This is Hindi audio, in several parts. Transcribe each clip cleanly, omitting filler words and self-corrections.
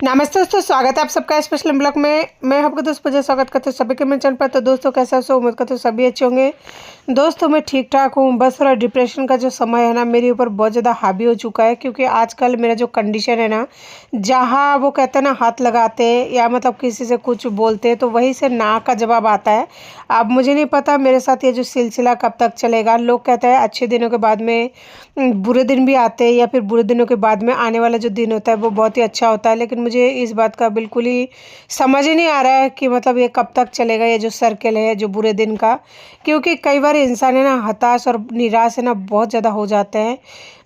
नमस्ते दोस्तों, स्वागत है आप सबका स्पेशल ब्लॉग में। मैं आपको दोस्त पूजा स्वागत करते हूँ सभी के मेरे चैनल पर। तो दोस्तों कैसे हो, उम्मीद करते हो सभी अच्छे होंगे। दोस्तों मैं ठीक ठाक हूँ, बस थोड़ा डिप्रेशन का जो समय है ना मेरे ऊपर बहुत ज़्यादा हावी हो चुका है। क्योंकि आजकल मेरा जो कंडीशन है ना, जहाँ वो कहते हैं ना हाथ लगाते हैं या मतलब किसी से कुछ बोलते हैं तो वहीं से ना का जवाब आता है। अब मुझे नहीं पता मेरे साथ ये जो सिलसिला कब तक चलेगा। लोग कहते हैं अच्छे दिनों के बाद में बुरे दिन भी आते हैं, या फिर बुरे दिनों के बाद में आने वाला जो दिन होता है वो बहुत ही अच्छा होता है। लेकिन मुझे इस बात का बिल्कुल ही समझ ही नहीं आ रहा है कि मतलब ये कब तक चलेगा, ये जो सर्कल है जो बुरे दिन का। क्योंकि कई बार इंसान है ना हताश और निराश है ना बहुत ज़्यादा हो जाते हैं।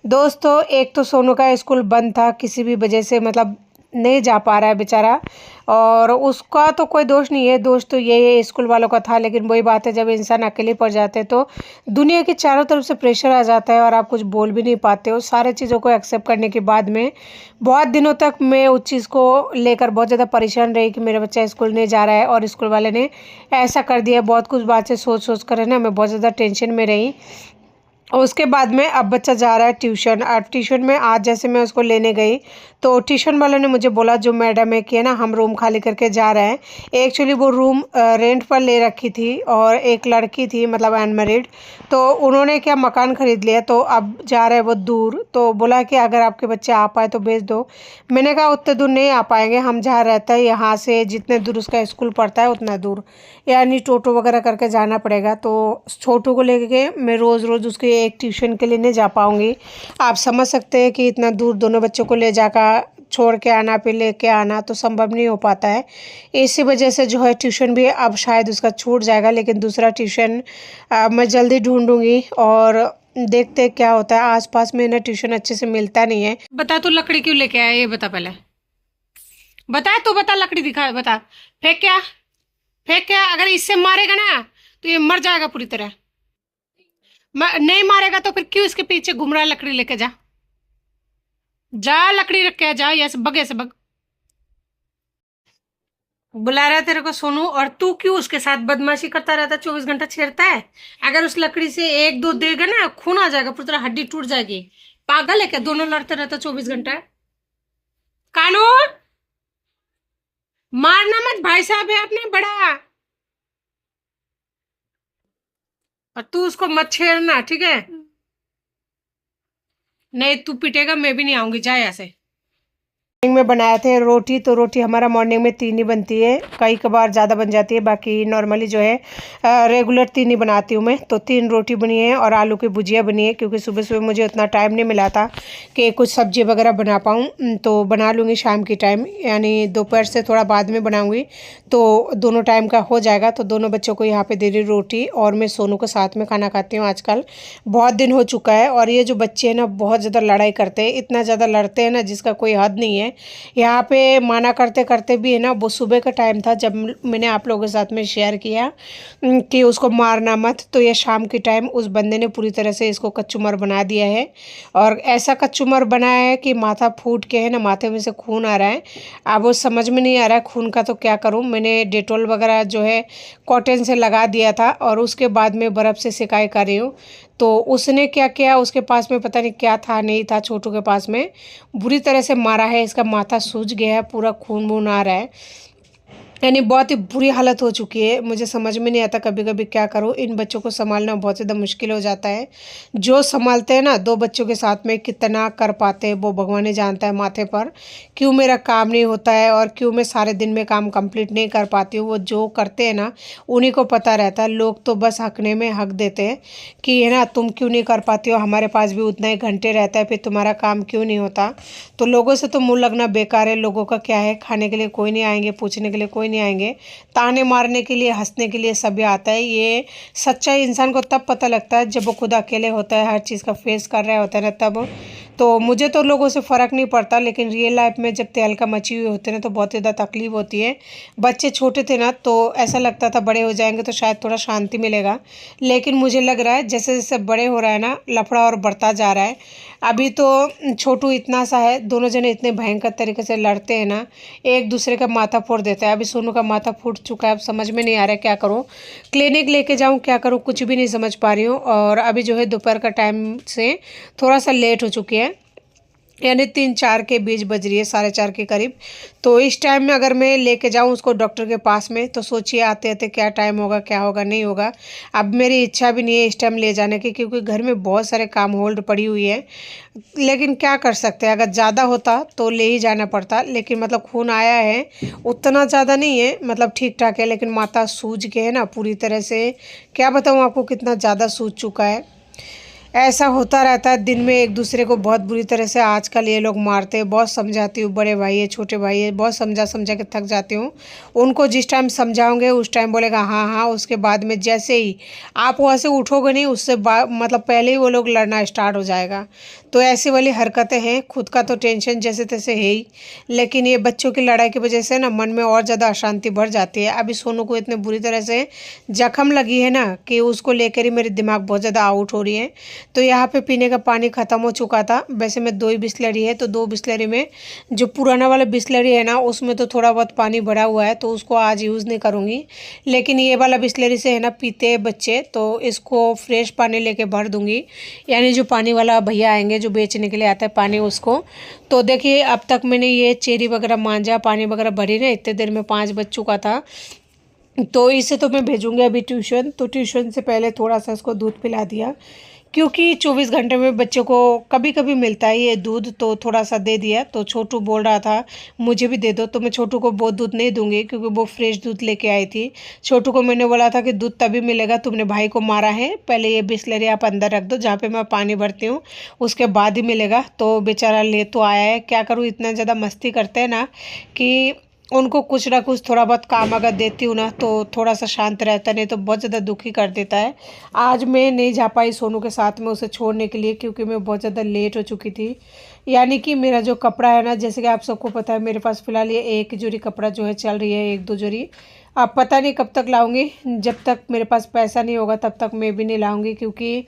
दोस्तों एक तो सोनू का स्कूल बंद था किसी भी वजह से, मतलब नहीं जा पा रहा है बेचारा। और उसका तो कोई दोष नहीं है, दोष तो ये स्कूल वालों का था। लेकिन वही बात है, जब इंसान अकेले पड़ जाते हैं तो दुनिया के चारों तरफ से प्रेशर आ जाता है और आप कुछ बोल भी नहीं पाते हो। सारे चीज़ों को एक्सेप्ट करने के बाद में बहुत दिनों तक मैं उस चीज़ को लेकर बहुत ज़्यादा परेशान रही कि मेरा बच्चा स्कूल नहीं जा रहा है और स्कूल वाले ने ऐसा कर दिया। बहुत कुछ बातें सोच सोच कर है ना मैं बहुत ज़्यादा टेंशन में रही। और उसके बाद में अब बच्चा जा रहा है ट्यूशन। अब ट्यूशन में आज जैसे मैं उसको लेने गई तो ट्यूशन वालों ने मुझे बोला, जो मैडम है कि है ना हम रूम खाली करके जा रहे हैं। एक्चुअली वो रूम रेंट पर ले रखी थी और एक लड़की थी मतलब अनमैरिड, तो उन्होंने क्या मकान खरीद लिया। तो अब जा रहे हैं वो दूर, तो बोला कि अगर आपके बच्चे आ पाए तो भेज दो। मैंने कहा उतने दूर नहीं आ पाएंगे, हम जहाँ रहता है यहाँ से जितने दूर उसका स्कूल पड़ता है उतना दूर, यानी टोटो वगैरह करके जाना पड़ेगा। तो छोटू को लेके मैं रोज़ रोज़ उसके एक ट्यूशन के लिए नहीं जा पाऊँगी। आप समझ सकते हैं कि इतना दूर दोनों बच्चों को ले जाकर छोड़ के आना फिर लेके आना तो संभव नहीं हो पाता है। इसी वजह से जो है ट्यूशन भी अब शायद उसका छूट जाएगा। लेकिन दूसरा ट्यूशन मैं जल्दी ढूंढूंगी और देखते हैं क्या होता है। आसपास में ना ट्यूशन अच्छे से मिलता नहीं है। बता तू लकड़ी क्यों लेके आया, ये बता पहले। बता तू, बता लकड़ी दिखा, बता। फेंक क्या, फेंक क्या। अगर इससे मारेगा ना तो ये मर जाएगा पूरी तरह। नहीं मारेगा तो फिर क्यों इसके पीछे घूम रहा है। लकड़ी लेके जा, जा लकड़ी रख के आ, जा, ऐसे बग, ऐसे बग। बुला रहा है तेरे को सोनू, और तू क्यों उसके साथ बदमाशी करता रहता है, 24 घंटा छेड़ता है। अगर उस लकड़ी से एक दो देगा ना खून आ जाएगा, पूरी तरह हड्डी टूट जाएगी। पागल है क्या, दोनों लड़ते रहते 24 घंटा। कानू, मारना मत, भाई साहब है अपने बड़ा। और तू उसको मत छेड़ना, ठीक है। नहीं तू पिटेगा, मैं भी नहीं आऊंगी, जा यहाँ से। मॉर्निंग में बनाए थे रोटी, तो रोटी हमारा मॉर्निंग में 3 ही बनती है। कई कबार ज़्यादा बन जाती है, बाकी नॉर्मली जो है रेगुलर 3 ही बनाती हूँ मैं। तो 3 रोटी बनी है और आलू की भुजिया बनी है। क्योंकि सुबह सुबह मुझे उतना टाइम नहीं मिला था कि कुछ सब्जी वगैरह बना पाऊँ। तो बना लूँगी शाम की टाइम, यानी दोपहर से थोड़ा बाद में बनाऊँगी तो दोनों टाइम का हो जाएगा। तो दोनों बच्चों को यहाँ पर दे रही रोटी और मैं सोनू के साथ में खाना खाती हूँ। आजकल बहुत दिन हो चुका है और ये जो बच्चे हैं ना बहुत ज़्यादा लड़ाई करते हैं, इतना ज़्यादा लड़ते हैं ना जिसका कोई हद नहीं है। यहाँ पे माना करते करते भी है ना, वो सुबह का टाइम था जब मैंने आप लोगों के साथ में शेयर किया कि उसको मारना मत। तो ये शाम के टाइम उस बंदे ने पूरी तरह से इसको कच्चूमर बना दिया है। और ऐसा कच्चूमर बनाया है कि माथा फूट के है ना, माथे में से खून आ रहा है। अब वो समझ में नहीं आ रहा है खून का तो क्या करूँ। मैंने डेटॉल वगैरह जो है कॉटन से लगा दिया था और उसके बाद में बर्फ़ से सिकाई कर रही हूँ। तो उसने क्या किया, उसके पास में पता नहीं क्या था नहीं था, छोटू के पास में बुरी तरह से मारा है। इसका माथा सूज गया है, पूरा खून वून आ रहा है, यानी बहुत ही बुरी हालत हो चुकी है। मुझे समझ में नहीं आता कभी कभी क्या करूँ। इन बच्चों को संभालना बहुत ज़्यादा मुश्किल हो जाता है। जो संभालते हैं ना 2 बच्चों के साथ में कितना कर पाते हैं वो भगवान ही जानता है। माथे पर क्यों मेरा काम नहीं होता है और क्यों मैं सारे दिन में काम कंप्लीट नहीं कर पाती हूँ, वो जो करते हैं ना उन्हीं को पता रहता है। लोग तो बस हकने में हक देते हैं कि है ना तुम क्यों नहीं कर पाती हो, हमारे पास भी उतना ही घंटे रहता है, फिर तुम्हारा काम क्यों नहीं होता। तो लोगों से तो मुँह लगना बेकार है। लोगों का क्या है, खाने के लिए कोई नहीं आएंगे, पूछने के लिए कोई नहीं आएंगे, ताने मारने के लिए हंसने के लिए सभी आता है। ये सच्चाई इंसान को तब पता लगता है जब वो खुद अकेले होता है, हर चीज़ का फेस कर रहा होता है ना तब। तो मुझे तो लोगों से फ़र्क नहीं पड़ता, लेकिन रियल लाइफ में जब तहलका मची हुई होती है ना तो बहुत ज़्यादा तकलीफ होती है। बच्चे छोटे थे ना तो ऐसा लगता था बड़े हो जाएंगे तो शायद थोड़ा शांति मिलेगा। लेकिन मुझे लग रहा है जैसे जैसे बड़े हो रहा है ना लफड़ा और बढ़ता जा रहा है। अभी तो छोटू इतना सा है, दोनों जने इतने भयंकर तरीके से लड़ते हैं ना, एक दूसरे का माथा फोड़ देता है। अभी सोनू का माथा फूट चुका है, अब समझ में नहीं आ रहा है क्या करूँ, क्लिनिक लेके जाऊँ क्या करूँ, कुछ भी नहीं समझ पा रही हूँ। और अभी जो है दोपहर का टाइम से थोड़ा सा लेट हो चुकी है, यानी 3-4 के बीच बज रही है, 4:30 के करीब। तो इस टाइम में अगर मैं लेके जाऊँ उसको डॉक्टर के पास में, तो सोचिए आते-आते क्या टाइम होगा, क्या होगा, नहीं होगा। अब मेरी इच्छा भी नहीं है इस टाइम ले जाने की, क्योंकि घर में बहुत सारे काम होल्ड पड़ी हुई है। लेकिन क्या कर सकते हैं, अगर ज़्यादा होता तो ले ही जाना पड़ता। लेकिन मतलब खून आया है, उतना ज़्यादा नहीं है, मतलब ठीक-ठाक है, लेकिन माथा सूज के है ना पूरी तरह से, क्या बताऊँ आपको कितना ज़्यादा सूज चुका है। ऐसा होता रहता है, दिन में एक दूसरे को बहुत बुरी तरह से आजकल ये लोग मारते हैं। बहुत समझाती हूँ, बड़े भाई है, छोटे भाई है, बहुत समझा समझा के थक जाती हूँ। उनको जिस टाइम समझाओगे उस टाइम बोलेगा हाँ हाँ, उसके बाद में जैसे ही आप वहाँ से उठोगे नहीं, उससे मतलब पहले ही वो लोग लड़ना स्टार्ट हो जाएगा। तो ऐसी वाली हरकतें हैं। खुद का तो टेंशन जैसे तैसे है ही, लेकिन ये बच्चों की लड़ाई की वजह से ना मन में और ज़्यादा अशांति बढ़ जाती है। अभी सोनू को इतने बुरी तरह से जख्म लगी है ना कि उसको लेकर ही मेरी दिमाग बहुत ज़्यादा आउट हो रही है। तो यहाँ पे पीने का पानी ख़त्म हो चुका था। वैसे में 2 ही बिसलेरी है, तो 2 बिसलेरी में जो पुराना वाला बिसलेरी है ना, उसमें तो थोड़ा बहुत पानी भरा हुआ है, तो उसको आज यूज़ नहीं करूँगी। लेकिन ये वाला बिसलेरी से है ना पीते हैं बच्चे, तो इसको फ्रेश पानी लेके भर दूँगी। यानी जो पानी वाला भैया आएंगे जो बेचने के लिए आता है पानी, उसको। तो देखिए अब तक मैंने ये चेरी वगैरह मांजा, पानी वगैरह भरी ना, इतने देर में 5 बज चुका था। तो इसे तो मैं भेजूँगी अभी ट्यूशन। तो ट्यूशन से पहले थोड़ा-सा इसको दूध पिला दिया, क्योंकि 24 घंटे में बच्चों को कभी-कभी मिलता है ये दूध, तो थोड़ा-सा दे दिया। तो छोटू बोल रहा था मुझे भी दे दो, तो मैं छोटू को बहुत दूध नहीं दूँगी, क्योंकि वो फ्रेश दूध लेके आई थी। छोटू को मैंने बोला था कि दूध तभी मिलेगा, तुमने भाई को मारा है, पहले ये बिसलेरी आप अंदर रख दो जहाँ पे मैं पानी भरती हूँ, उसके बाद ही मिलेगा। तो बेचारा ले तो आया है, क्या करूँ, इतना ज़्यादा मस्ती करते हैं ना कि उनको कुछ ना कुछ थोड़ा बहुत काम अगर देती हूँ ना तो थोड़ा सा शांत रहता है, नहीं तो बहुत ज़्यादा दुखी कर देता है। आज मैं नहीं जा पाई सोनू के साथ में उसे छोड़ने के लिए, क्योंकि मैं बहुत ज़्यादा लेट हो चुकी थी। यानी कि मेरा जो कपड़ा है ना, जैसे कि आप सबको पता है, मेरे पास फ़िलहाल ये 1 जोड़ी कपड़ा जो है चल रही है, 1-2 जोड़ी। अब पता नहीं कब तक लाऊंगी, जब तक मेरे पास पैसा नहीं होगा तब तक मैं भी नहीं लाऊंगी, क्योंकि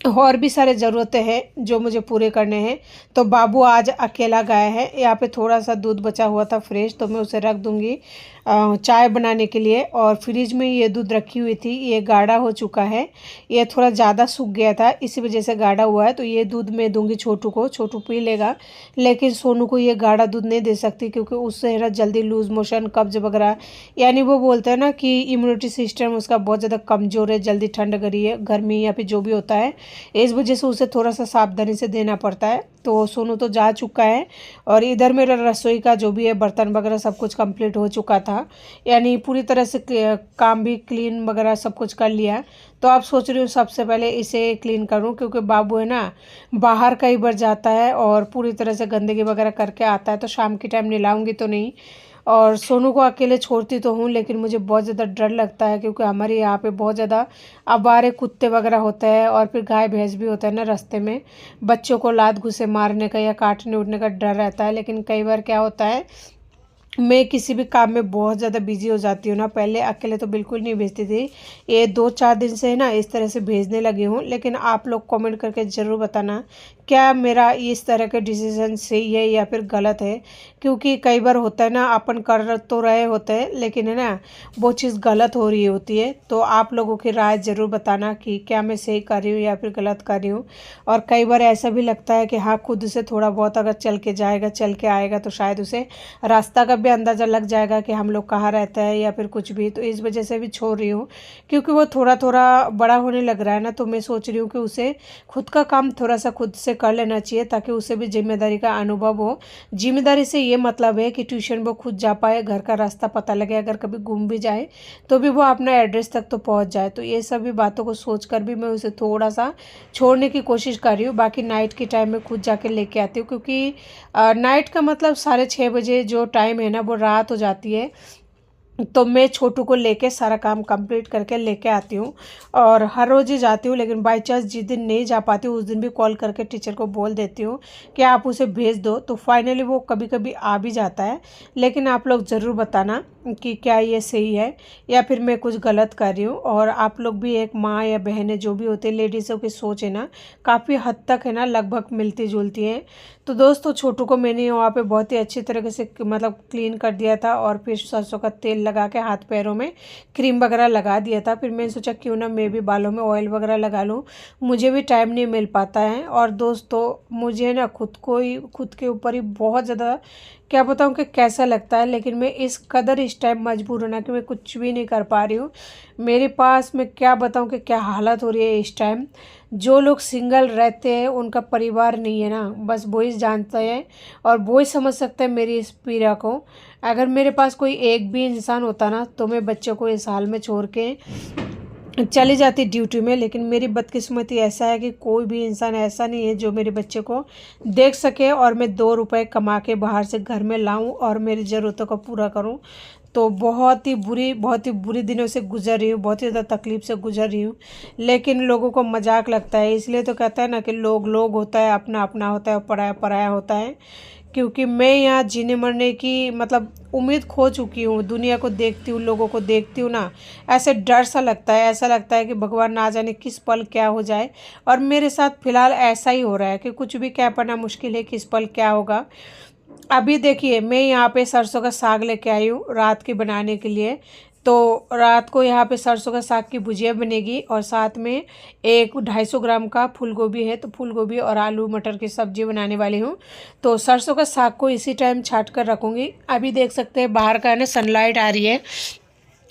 और भी सारे ज़रूरतें हैं जो मुझे पूरे करने हैं। तो बाबू आज अकेला गया है। यहाँ पे थोड़ा सा दूध बचा हुआ था फ्रेश, तो मैं उसे रख दूँगी चाय बनाने के लिए। और फ्रिज में ये दूध रखी हुई थी, ये गाढ़ा हो चुका है, ये थोड़ा ज़्यादा सूख गया था, इसी वजह से गाढ़ा हुआ है। तो ये दूध मैं दूँगी छोटू को, छोटू पी लेगा। लेकिन सोनू को ये गाढ़ा दूध नहीं दे सकती, क्योंकि उससे है ना जल्दी लूज़ मोशन, कब्ज़ वगैरह, यानी वो बोलते हैं ना कि इम्यूनिटी सिस्टम उसका बहुत ज़्यादा कमज़ोर है, जल्दी ठंड गरी है, गर्मी या फिर जो भी होता है, इस वजह से उसे थोड़ा सा सावधानी से देना पड़ता है। तो सोनू तो जा चुका है, और इधर मेरा रसोई का जो भी है बर्तन वगैरह सब कुछ कंप्लीट हो चुका था, यानी पूरी तरह से काम भी क्लीन वगैरह सब कुछ कर लिया। तो आप सोच रही हूँ सबसे पहले इसे क्लीन करूँ, क्योंकि बाबू है ना बाहर कई बार जाता है और पूरी तरह से गंदगी वगैरह करके आता है, तो शाम के टाइम नहलाऊंगी तो नहीं। और सोनू को अकेले छोड़ती तो हूँ, लेकिन मुझे बहुत ज़्यादा डर लगता है, क्योंकि हमारे यहाँ पे बहुत ज़्यादा आवारे कुत्ते वगैरह होते हैं, और फिर गाय भैंस भी होता है ना रास्ते में। बच्चों को लात घुसे मारने का या काटने उठने का डर रहता है। लेकिन कई बार क्या होता है, मैं किसी भी काम में बहुत ज़्यादा बिजी हो जाती हूँ ना, पहले अकेले तो बिल्कुल नहीं भेजती थी, ये 2-4 दिन से है ना इस तरह से भेजने लगी हूँ। लेकिन आप लोग कमेंट करके ज़रूर बताना क्या मेरा इस तरह के डिसीजन सही है या फिर गलत है, क्योंकि कई बार होता है ना अपन कर तो रहे होते हैं, लेकिन है ना वो चीज़ गलत हो रही होती है। तो आप लोगों की राय ज़रूर बताना कि क्या मैं सही कर रही हूँ या फिर गलत कर रही हूँ। और कई बार ऐसा भी लगता है कि हाँ, खुद से थोड़ा बहुत अगर चल के जाएगा, चल के आएगा, तो शायद उसे रास्ता का भी अंदाज़ा लग जाएगा कि हम लोग कहाँ रहते हैं या फिर कुछ भी। तो इस वजह से भी छोड़ रही हूँ, क्योंकि वो थोड़ा थोड़ा बड़ा होने लग रहा है ना, तो मैं सोच रही हूँ कि उसे खुद का काम थोड़ा सा खुद से कर लेना चाहिए, ताकि उसे भी जिम्मेदारी का अनुभव हो। जिम्मेदारी से ये मतलब है कि ट्यूशन वो खुद जा पाए, घर का रास्ता पता लगे, अगर कभी घूम भी जाए तो भी वो अपना एड्रेस तक तो पहुँच जाए। तो ये सभी बातों को सोच कर भी मैं उसे थोड़ा सा छोड़ने की कोशिश कर रही हूँ। बाकी नाइट के टाइम में खुद जाके लेके आती हूँ, क्योंकि नाइट का मतलब 6:30 बजे जो टाइम है ना वो रात हो जाती है। तो मैं छोटू को लेके सारा काम कंप्लीट करके लेके आती हूँ, और हर रोज़ ही जाती हूँ। लेकिन बाई चांस जिस दिन नहीं जा पाती हूँ उस दिन भी कॉल करके टीचर को बोल देती हूँ कि आप उसे भेज दो, तो फाइनली वो कभी कभी आ भी जाता है। लेकिन आप लोग ज़रूर बताना कि क्या ये सही है या फिर मैं कुछ गलत कर रही हूँ। और आप लोग भी, एक माँ या बहनें जो भी होते हैं, लेडीज़ों की सोच है ना काफ़ी हद तक है ना लगभग मिलती जुलती है। तो दोस्तों छोटू को मैंने वहाँ पे बहुत ही अच्छी तरीके से मतलब क्लीन कर दिया था, और फिर सरसों का तेल लगा के हाथ पैरों में क्रीम वगैरह लगा दिया था। फिर मैंने सोचा क्यों ना मैं भी बालों में ऑयल वगैरह लगा लूँ, मुझे भी टाइम नहीं मिल पाता है। और दोस्तों मुझे ना खुद के ऊपर ही बहुत ज़्यादा क्या बताऊँ कि कैसा लगता है, लेकिन मैं इस कदर इस टाइम मजबूर हूँ ना कि मैं कुछ भी नहीं कर पा रही हूँ। मेरे पास मैं क्या बताऊँ कि क्या हालत हो रही है इस टाइम। जो लोग सिंगल रहते हैं उनका परिवार नहीं है ना, बस वो ही जानते हैं और वो ही समझ सकते हैं मेरी इस पीड़ा को। अगर मेरे पास कोई एक भी इंसान होता ना तो मैं बच्चों को इस हाल में छोड़ के चली जाती ड्यूटी में, लेकिन मेरी बदकिस्मती ऐसा है कि कोई भी इंसान ऐसा नहीं है जो मेरे बच्चे को देख सके और मैं 2 रुपए कमा के बाहर से घर में लाऊं और मेरी ज़रूरतों को पूरा करूं। तो बहुत ही बुरी दिनों से गुजर रही हूँ, बहुत ही ज़्यादा तकलीफ़ से गुजर रही हूँ। लेकिन लोगों को मजाक लगता है, इसलिए तो कहता है ना कि लोग लोग होता है, अपना अपना होता है और पराया पराया होता है। क्योंकि मैं यहाँ जीने मरने की मतलब उम्मीद खो चुकी हूँ। दुनिया को देखती हूँ, लोगों को देखती हूँ ना, ऐसे डर सा लगता है, ऐसा लगता है कि भगवान ना जाने किस पल क्या हो जाए। और मेरे साथ फ़िलहाल ऐसा ही हो रहा है कि कुछ भी कह पाना मुश्किल है, किस पल क्या होगा। अभी देखिए मैं यहाँ पे सरसों का साग लेके आई हूँ रात की बनाने के लिए। तो रात को यहाँ पे सरसों का साग की भुजिया बनेगी और साथ में एक 250 ग्राम का फूल गोभी है, तो फूल गोभी और आलू मटर की सब्जी बनाने वाली हूँ। तो सरसों का साग को इसी टाइम छाट कर रखूँगी। अभी देख सकते हैं बाहर का है ना सनलाइट आ रही है।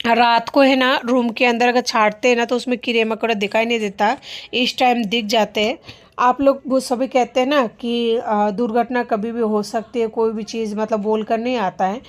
रात को है ना रूम के अंदर अगर छाटते हैं ना तो उसमें कीड़े मकोड़े दिखाई नहीं देता, इस टाइम दिख जाते हैं। आप लोग वो सभी कहते हैं ना कि दुर्घटना कभी भी हो सकती है, कोई भी चीज़ मतलब बोल कर नहीं आता है।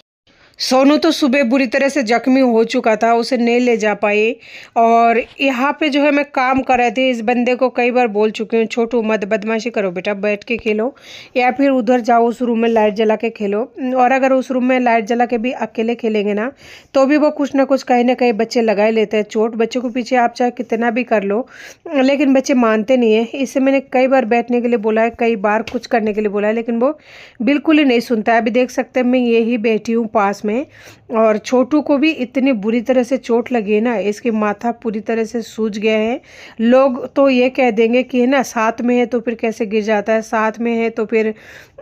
सोनू तो सुबह बुरी तरह से जख्मी हो चुका था, उसे नहीं ले जा पाए। और यहाँ पे जो है मैं काम कर रही थी, इस बंदे को कई बार बोल चुकी हूँ छोटू मत बदमाशी करो बेटा, बैठ के खेलो या फिर उधर जाओ उस रूम में लाइट जला के खेलो। और अगर उस रूम में लाइट जला के भी अकेले खेलेंगे ना तो भी वो कुछ ना कुछ कहीं ना कहीं बच्चे लगा ही लेते हैं चोट। बच्चों को पीछे आप चाहे कितना भी कर लो लेकिन बच्चे मानते नहीं है। इससे मैंने कई बार बैठने के लिए बोला है, कई बार कुछ करने के लिए बोला है, लेकिन वो बिल्कुल ही नहीं सुनता है। अभी देख सकते हैं मैं यही बैठी हूँ पास में। और छोटू को भी इतनी बुरी तरह से चोट लगी है ना, इसकी माथा पूरी तरह से सूज गया है। लोग तो ये कह देंगे कि है ना साथ में है तो फिर कैसे गिर जाता है, साथ में है तो फिर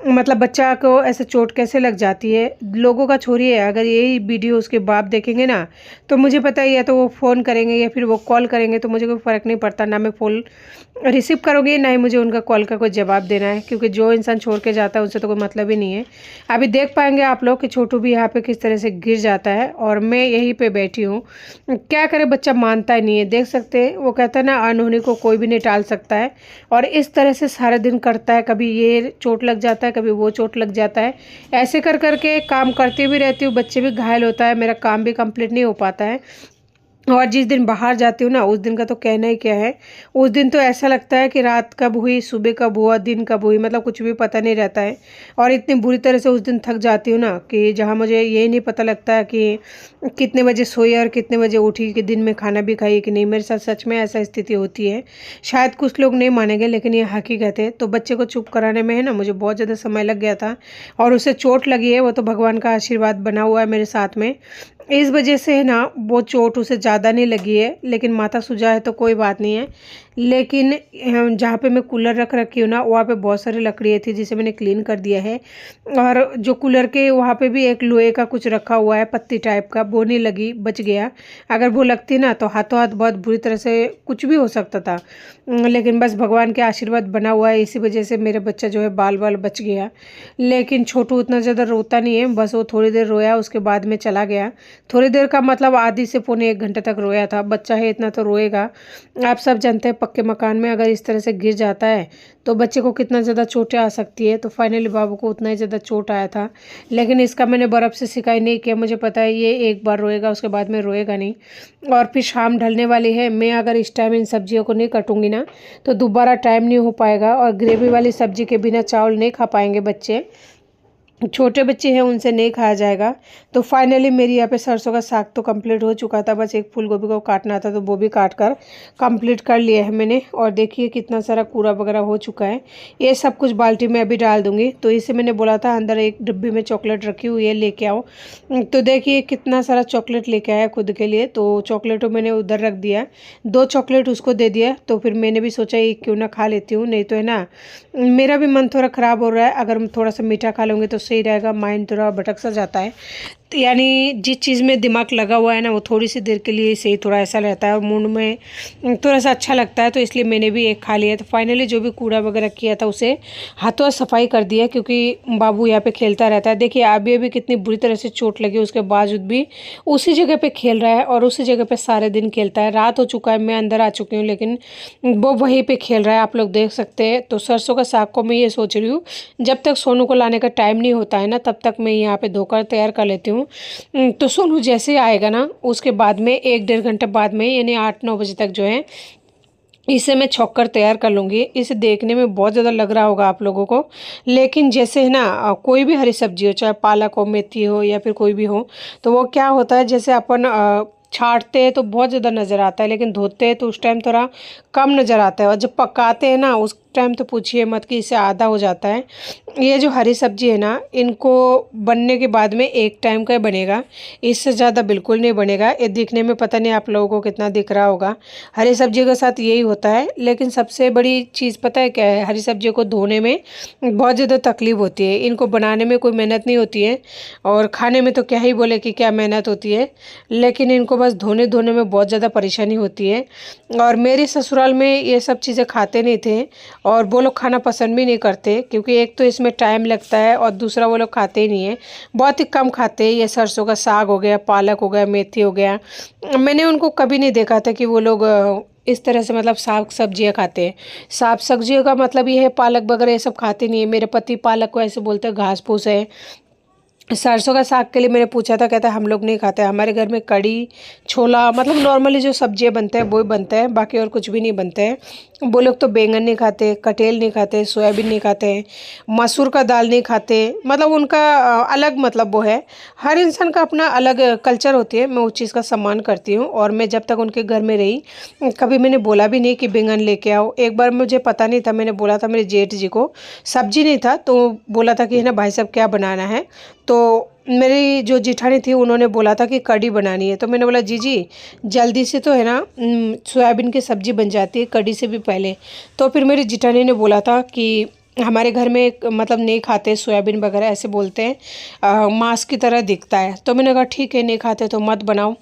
मतलब बच्चा को ऐसे चोट कैसे लग जाती है। लोगों का छोड़िए, अगर यही वीडियो उसके बाप देखेंगे ना तो मुझे पता ही है, तो वो फ़ोन करेंगे या फिर वो कॉल करेंगे, तो मुझे कोई फ़र्क नहीं पड़ता, ना मैं फ़ोन रिसीव करोगे ना ही मुझे उनका कॉल का कोई जवाब देना है, क्योंकि जो इंसान छोड़ के जाता है उससे तो कोई मतलब ही नहीं है। अभी देख पाएंगे आप लोग कि छोटू भी यहाँ पे किस तरह से गिर जाता है और मैं यहीं पे बैठी हूँ। क्या करे, बच्चा मानता ही नहीं है। देख सकते हैं वो कहता है ना अनहोनी को कोई भी नहीं टाल सकता है, और इस तरह से सारा दिन करता है। कभी ये चोट लग जाता है, कभी वो चोट लग जाता है, ऐसे कर करके काम करती भी रहती हूँ, बच्चे भी घायल होता है, मेरा काम भी कंप्लीट नहीं हो पाता है। और जिस दिन बाहर जाती हूँ ना उस दिन का तो कहना ही क्या है। उस दिन तो ऐसा लगता है कि रात कब हुई, सुबह कब हुआ, दिन कब हुई, मतलब कुछ भी पता नहीं रहता है। और इतनी बुरी तरह से उस दिन थक जाती हूँ ना कि जहाँ मुझे ये नहीं पता लगता है कि कितने बजे सोई और कितने बजे उठी, कि दिन में खाना भी खाई कि नहीं। मेरे साथ सच में ऐसा स्थिति होती है। शायद कुछ लोग नहीं मानेंगे लेकिन ये हकीकत है। तो बच्चे को चुप कराने में है ना मुझे बहुत ज़्यादा समय लग गया था, और उसे चोट लगी है, वो तो भगवान का आशीर्वाद बना हुआ है मेरे साथ में। इस वजह से है ना वो चोट उसे ज़्यादा नहीं लगी है, लेकिन माथा सूजा है तो कोई बात नहीं है। लेकिन जहाँ पे मैं कूलर रख रखी हूँ ना वहाँ पे बहुत सारी लकड़ियाँ थी जिसे मैंने क्लीन कर दिया है। और जो कूलर के वहाँ पे भी एक लोहे का कुछ रखा हुआ है पत्ती टाइप का, वो नहीं लगी, बच गया। अगर वो लगती ना तो हाथों हाथ बहुत बुरी तरह से कुछ भी हो सकता था। लेकिन बस भगवान के आशीर्वाद बना हुआ है, इसी वजह से मेरा बच्चा जो है बाल बाल बच गया। लेकिन छोटू उतना ज़्यादा रोता नहीं है, बस वो थोड़ी देर रोया उसके बाद में चला गया। थोड़ी देर का मतलब आधी से पौने 1 घंटे तक रोया था। बच्चा है इतना तो रोएगा। आप सब जानते हैं पक्के मकान में अगर इस तरह से गिर जाता है तो बच्चे को कितना ज़्यादा चोटें आ सकती है। तो फाइनली बाबू को उतना ही ज़्यादा चोट आया था, लेकिन इसका मैंने बर्फ़ से सिकाई नहीं किया। मुझे पता है ये एक बार रोएगा उसके बाद में रोएगा नहीं। और फिर शाम ढलने वाली है, मैं अगर इस टाइम इन सब्जियों को नहीं कटूंगी ना तो दोबारा टाइम नहीं हो पाएगा, और ग्रेवी वाली सब्जी के बिना चावल नहीं खा पाएंगे बच्चे। छोटे बच्चे हैं उनसे नहीं खाया जाएगा। तो फाइनली मेरी यहाँ पे सरसों का साग तो कंप्लीट हो चुका था, बस एक फूल गोभी को काटना था तो वो भी काट कर कंप्लीट कर लिया है मैंने। और देखिए कितना सारा कूड़ा वगैरह हो चुका है। ये सब कुछ बाल्टी में अभी डाल दूंगी। तो इसे मैंने बोला था अंदर एक डिब्बी में चॉकलेट रखी हुई है लेके आओ, तो देखिए कितना सारा चॉकलेट लेके आया खुद के लिए। तो चॉकलेटों मैंने उधर रख दिया, 2 चॉकलेट उसको दे दिया। तो फिर मैंने भी सोचा ये क्यों ना खा लेती हूँ, नहीं तो है ना मेरा भी मन थोड़ा ख़राब हो रहा है। अगर मैं थोड़ा सा मीठा खा लूँगी तो सही रहेगा। माइंड थोड़ा भटक सा जाता है, तो यानी जिस चीज़ में दिमाग लगा हुआ है ना वो थोड़ी सी देर के लिए सही थोड़ा ऐसा रहता है और मूड में थोड़ा सा अच्छा लगता है। तो इसलिए मैंने भी एक खा लिया। तो फाइनली जो भी कूड़ा वगैरह किया था उसे हाथों सफाई कर दिया, क्योंकि बाबू यहाँ पे खेलता रहता है। देखिए अभी कितनी बुरी तरह से चोट लगी, उसके बावजूद भी उसी जगह पे खेल रहा है और उसी जगह पे सारे दिन खेलता है। रात हो चुका है, मैं अंदर आ चुकी हूँ, लेकिन वो वहीं पे खेल रहा है, आप लोग देख सकते हैं। तो सरसों का साग को मैं ये सोच रही हूँ जब तक सोनू को लाने का टाइम नहीं होता है ना तब तक मैं यहाँ पे धोकर तैयार कर लेती हूँ। तो सोनू जैसे ही आएगा ना उसके बाद में 1-1.5 घंटे बाद में यानी 8-9 बजे तक जो है इसे मैं छौंक कर तैयार कर लूँगी। इसे देखने में बहुत ज़्यादा लग रहा होगा आप लोगों को, लेकिन जैसे है ना कोई भी हरी सब्जी हो, चाहे पालक हो, मेथी हो या फिर कोई भी हो, तो वो क्या होता है जैसे अपन छाँटते हैं तो बहुत ज़्यादा नज़र आता है, लेकिन धोते हैं तो उस टाइम थोड़ा कम नज़र आता है, और जब पकाते हैं ना उस टाइम तो पूछिए मत कि इससे आधा हो जाता है। ये जो हरी सब्जी है ना इनको बनने के बाद में एक टाइम का बनेगा, इससे ज़्यादा बिल्कुल नहीं बनेगा। ये दिखने में पता नहीं आप लोगों को कितना दिख रहा होगा, हरी सब्जी के साथ यही होता है। लेकिन सबसे बड़ी चीज़ पता है क्या है, हरी सब्जी को धोने में बहुत ज़्यादा तकलीफ़ होती है, इनको बनाने में कोई मेहनत नहीं होती है और खाने में तो क्या ही बोले कि क्या मेहनत होती है, लेकिन इनको बस धोने में बहुत ज़्यादा परेशानी होती है। और मेरे ससुराल में ये सब चीज़ें खाते नहीं थे और वो लोग खाना पसंद भी नहीं करते, क्योंकि एक तो इसमें टाइम लगता है और दूसरा वो लोग खाते ही नहीं है, बहुत ही कम खाते हैं। ये सरसों का साग हो गया, पालक हो गया, मेथी हो गया, मैंने उनको कभी नहीं देखा था कि वो लोग इस तरह से मतलब साग सब्जियां खाते हैं। साग सब्जियों का मतलब ये है पालक वगैरह ये सब खाते नहीं है। मेरे पति पालक को ऐसे बोलते हैं घास फूस है। सरसों का साग के लिए मैंने पूछा था, कहता है हम लोग नहीं खाते, हमारे घर में कड़ी छोला मतलब नॉर्मली जो सब्जियां बनते हैं वो ही बनते हैं, बाकी और कुछ भी नहीं बनते हैं। वो लोग तो बैंगन नहीं खाते, कटेल नहीं खाते, सोयाबीन नहीं खाते, मसूर का दाल नहीं खाते, मतलब उनका अलग मतलब वो है। हर इंसान का अपना अलग कल्चर होती है, मैं उस चीज़ का सम्मान करती हूँ। और मैं जब तक उनके घर में रही कभी मैंने बोला भी नहीं कि बैंगन लेके आओ। एक बार मुझे पता नहीं था, मैंने बोला था मेरे जेठ जी को, सब्जी नहीं था तो बोला था कि है ना भाई साहब क्या बनाना है, तो मेरी जो जिठानी थी उन्होंने बोला था कि कड़ी बनानी है। तो मैंने बोला जी जी जल्दी से तो है ना सोयाबीन की सब्ज़ी बन जाती है कड़ी से भी पहले। तो फिर मेरी जिठानी ने बोला था कि हमारे घर में मतलब नहीं खाते सोयाबीन वगैरह, ऐसे बोलते हैं मांस की तरह दिखता है। तो मैंने कहा ठीक है नहीं खाते तो मत बनाओ।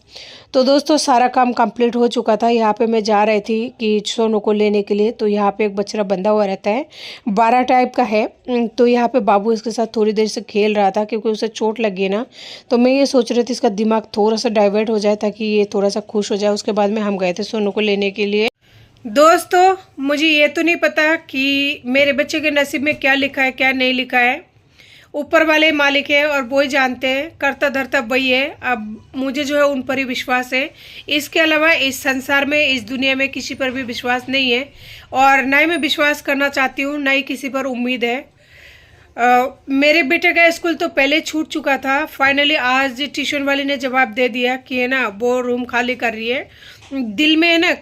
तो दोस्तों सारा काम कंप्लीट हो चुका था। यहाँ पे मैं जा रही थी कि सोनू को लेने के लिए, तो यहाँ पे एक बछड़ा बंधा हुआ रहता है, 12 टाइप का है। तो यहाँ पे बाबू इसके साथ थोड़ी देर से खेल रहा था, क्योंकि उसे चोट लगी है ना। तो मैं ये सोच रही थी इसका दिमाग थोड़ा सा डाइवर्ट हो जाए ताकि ये थोड़ा सा खुश हो जाए। उसके बाद में हम गए थे सोनू को लेने के लिए। दोस्तों मुझे ये तो नहीं पता कि मेरे बच्चे के नसीब में क्या लिखा है क्या नहीं लिखा है, ऊपर वाले मालिक है और वो ही जानते हैं, करता धरता वही है। अब मुझे जो है उन पर ही विश्वास है, इसके अलावा इस संसार में इस दुनिया में किसी पर भी विश्वास नहीं है, और ना ही मैं विश्वास करना चाहती हूँ, ना ही किसी पर उम्मीद है। मेरे बेटे का स्कूल तो पहले छूट चुका था। फाइनली आज ट्यूशन वाली ने जवाब दे दिया कि है ना वो रूम खाली कर रही है। दिल में है ना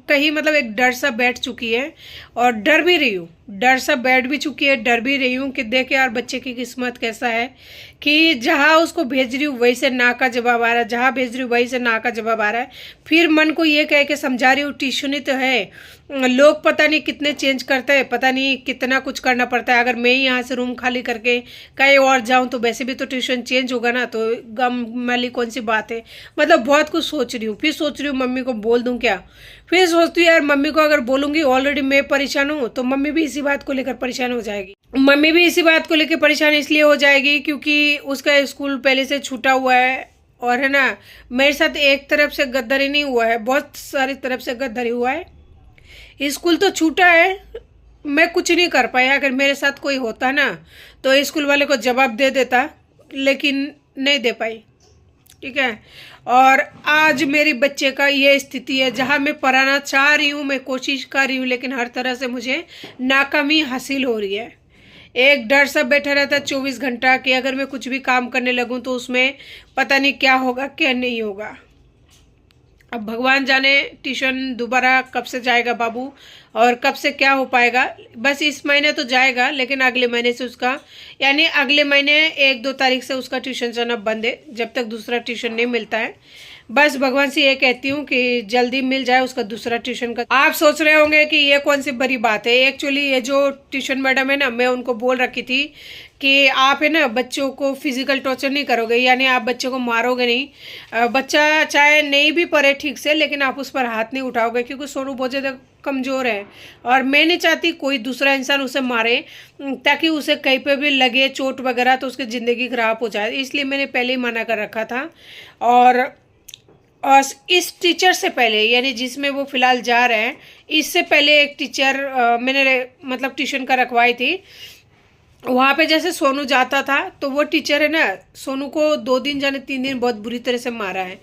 कहीं मतलब एक डर सा बैठ चुकी है, और डर भी रही हूँ, डर सा बैठ भी चुकी है, डर भी रही हूँ कि देखे यार बच्चे की किस्मत कैसा है कि जहाँ उसको भेज रही हूँ वहीं से ना का जवाब आ रहा है, जहाँ भेज रही हूँ वहीं से ना का जवाब आ रहा है। फिर मन को ये कह के समझा रही हूँ ट्यूशन ही तो है, लोग पता नहीं कितने चेंज करते हैं, पता नहीं कितना कुछ करना पड़ता है। अगर मैं ही यहाँ से रूम खाली करके कहीं और जाऊँ तो वैसे भी तो ट्यूशन चेंज होगा ना, तो गम वाली कौन सी बात है। मतलब बहुत कुछ सोच रही हूँ। फिर सोच रही हूँ मम्मी को बोल दूँ क्या, फिर सोचती हूँ यार मम्मी को अगर बोलूँगी ऑलरेडी मैं परेशान हूँ तो मम्मी भी इसी बात को लेकर परेशान हो जाएगी। मम्मी भी इसी बात को लेकर परेशान इसलिए हो जाएगी क्योंकि उसका स्कूल पहले से छूटा हुआ है, और है ना मेरे साथ एक तरफ से गद्दारी नहीं हुआ है, बहुत सारी तरफ से गद्दारी हुआ है। स्कूल तो छूटा है, मैं कुछ नहीं कर पाया। अगर मेरे साथ कोई होता ना तो स्कूल वाले को जवाब दे देता, लेकिन नहीं दे पाई, ठीक है। और आज मेरे बच्चे का ये स्थिति है, जहाँ मैं पढ़ाना चाह रही हूँ, मैं कोशिश कर रही हूँ, लेकिन हर तरह से मुझे नाकामी हासिल हो रही है। एक डर सा बैठा रहता है 24 घंटा कि अगर मैं कुछ भी काम करने लगूँ तो उसमें पता नहीं क्या होगा क्या नहीं होगा। अब भगवान जाने ट्यूशन दोबारा कब से जाएगा बाबू, और कब से क्या हो पाएगा। बस इस महीने तो जाएगा, लेकिन अगले महीने से उसका यानी अगले महीने 1-2 तारीख से उसका ट्यूशन जाना बंद है, जब तक दूसरा ट्यूशन नहीं मिलता है। बस भगवान से ये कहती हूँ कि जल्दी मिल जाए उसका दूसरा ट्यूशन का। आप सोच रहे होंगे कि ये कौन सी बड़ी बात है। एक्चुअली ये जो ट्यूशन मैडम है ना, मैं उनको बोल रखी थी कि आप है ना बच्चों को फिजिकल टॉर्चर नहीं करोगे, यानी आप बच्चों को मारोगे नहीं। बच्चा चाहे नहीं भी पढ़े ठीक से, लेकिन आप उस पर हाथ नहीं उठाओगे, क्योंकि सोनू बहुत ज़्यादा कमज़ोर है और मैं नहीं चाहती कोई दूसरा इंसान उसे मारे, ताकि उसे कहीं पे भी लगे चोट वगैरह तो उसकी ज़िंदगी ख़राब हो जाए। इसलिए मैंने पहले ही मना कर रखा था। और इस टीचर से पहले, यानी जिसमें वो फ़िलहाल जा रहे हैं, इससे पहले एक टीचर मैंने मतलब ट्यूशन का रखवाई थी। वहाँ पे जैसे सोनू जाता था तो वो टीचर है ना, सोनू को 2 दिन जाने 3 दिन बहुत बुरी तरह से मारा है।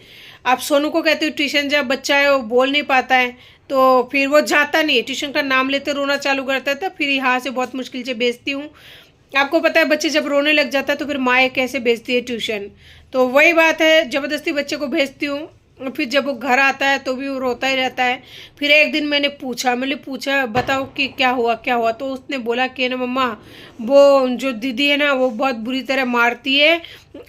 आप सोनू को कहते हो ट्यूशन जब बच्चा है वो बोल नहीं पाता है, तो फिर वो जाता नहीं है, ट्यूशन का नाम लेते रोना चालू करता है, तो फिर यहाँ से बहुत मुश्किल से भेजती हूँ। आपको पता है बच्चे जब रोने लग जाता है तो फिर माँ कैसे भेजती है ट्यूशन, तो वही बात है, ज़बरदस्ती बच्चे को भेजती हूँ। फिर जब वो घर आता है तो भी वो रोता ही रहता है। फिर एक दिन मैंने पूछा बताओ कि क्या हुआ क्या हुआ, तो उसने बोला कि ना मम्मा, वो जो दीदी है ना वो बहुत बुरी तरह मारती है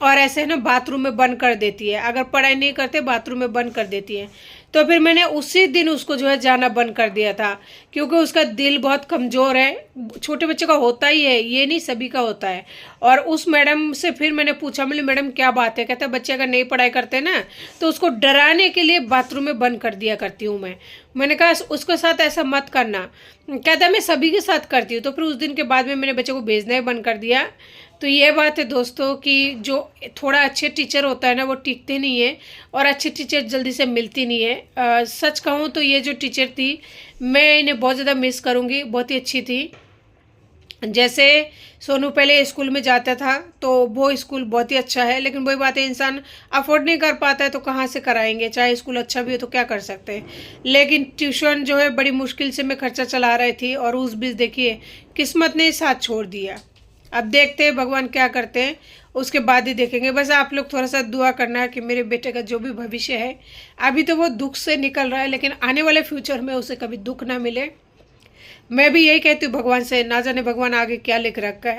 और ऐसे है ना बाथरूम में बंद कर देती है, अगर पढ़ाई नहीं करते बाथरूम में बंद कर देती है। तो फिर मैंने उसी दिन उसको जो है जाना बंद कर दिया था, क्योंकि उसका दिल बहुत कमज़ोर है। छोटे बच्चे का होता ही है, ये नहीं सभी का होता है। और उस मैडम से फिर मैंने पूछा, मैंने मैडम क्या बात है, कहता है बच्चे अगर नहीं पढ़ाई करते ना तो उसको डराने के लिए बाथरूम में बंद कर दिया करती हूँ मैंने कहा उसके साथ ऐसा मत करना, कहता है मैं सभी के साथ करती हूँ। तो फिर उस दिन के बाद में मैंने बच्चे को भेजना ही बंद कर दिया। तो ये बात है दोस्तों कि जो थोड़ा अच्छे टीचर होता है ना वो टिकते नहीं है, और अच्छी टीचर जल्दी से मिलती नहीं है। सच कहूँ तो ये जो टीचर थी मैं इन्हें बहुत ज़्यादा मिस करूँगी, बहुत ही अच्छी थी। जैसे सोनू पहले स्कूल में जाता था तो वो स्कूल बहुत ही अच्छा है, लेकिन वही बात है इंसान अफोर्ड नहीं कर पाता है तो कहाँ से कराएंगे, चाहे स्कूल अच्छा भी हो तो क्या कर सकते हैं। लेकिन ट्यूशन जो है बड़ी मुश्किल से मैं खर्चा चला रही थी, और उस बीच देखिए किस्मत ने साथ छोड़ दिया। अब देखते हैं भगवान क्या करते हैं, उसके बाद ही देखेंगे। बस आप लोग थोड़ा सा दुआ करना है कि मेरे बेटे का जो भी भविष्य है, अभी तो वो दुख से निकल रहा है, लेकिन आने वाले फ्यूचर में उसे कभी दुख ना मिले। मैं भी यही कहती हूँ भगवान से, ना जाने भगवान आगे क्या लिख रखा है।